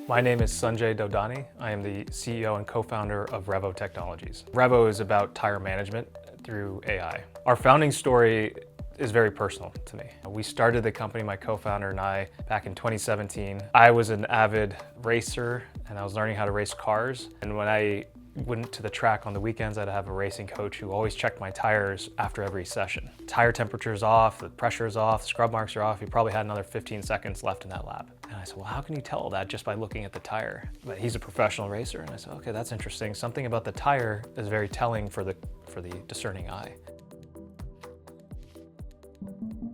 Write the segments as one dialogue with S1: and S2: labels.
S1: My name is Sunjay Dodani. I am the CEO and co-founder of Revvo Technologies. Revvo is about tire management through AI. Our founding story is very personal to me. We started the company, my co-founder and I, back in 2017. I was an avid racer and I was learning how to race cars. And when I went to the track on the weekends, I'd have a racing coach who always checked my tires after every session. Tire temperature's off, the pressure's off, the scrub marks are off. He probably had another 15 seconds left in that lap. And I said, well, how can you tell that just by looking at the tire? But he's a professional racer. And I said, okay, that's interesting. Something about the tire is very telling for the discerning eye.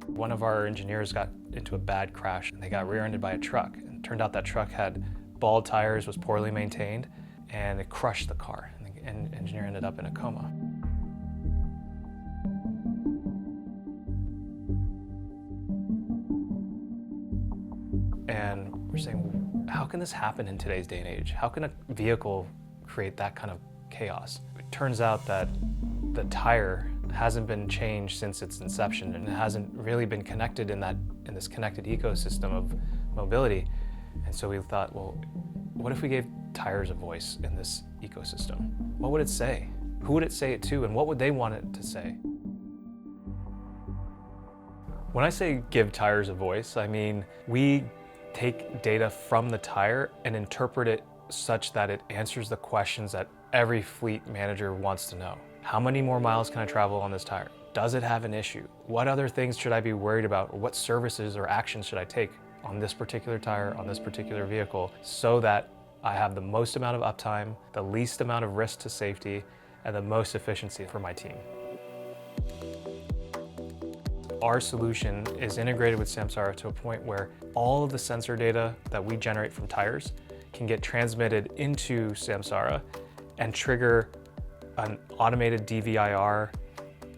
S1: One of our engineers got into a bad crash and they got rear-ended by a truck. And it turned out that truck had bald tires, was poorly maintained, and it crushed the car. And the engineer ended up in a coma. And we're saying, how can this happen in today's day and age? How can a vehicle create that kind of chaos? It turns out that the tire hasn't been changed since its inception, and it hasn't really been connected in this connected ecosystem of mobility. And so we thought, well, what if we gave tires a voice in this ecosystem? What would it say? Who would it say it to, and what would they want it to say? When I say give tires a voice, I mean we take data from the tire and interpret it such that it answers the questions that every fleet manager wants to know. How many more miles can I travel on this tire? Does it have an issue? What other things should I be worried about? Or what services or actions should I take on this particular tire, on this particular vehicle, so that I have the most amount of uptime, the least amount of risk to safety, and the most efficiency for my team. Our solution is integrated with Samsara to a point where all of the sensor data that we generate from tires can get transmitted into Samsara and trigger an automated DVIR,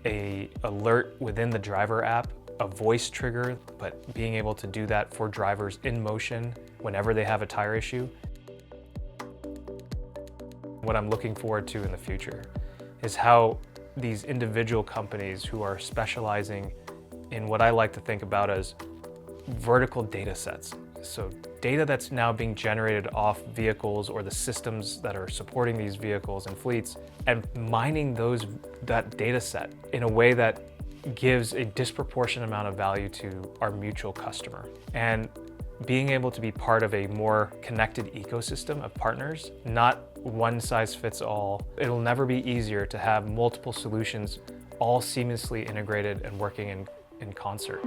S1: an alert within the driver app, a voice trigger, but being able to do that for drivers in motion whenever they have a tire issue. What I'm looking forward to in the future is how these individual companies who are specializing in what I like to think about as vertical data sets. So data that's now being generated off vehicles or the systems that are supporting these vehicles and fleets, and mining that data set in a way that gives a disproportionate amount of value to our mutual customer. And being able to be part of a more connected ecosystem of partners, not one size fits all. It'll never be easier to have multiple solutions all seamlessly integrated and working in concert.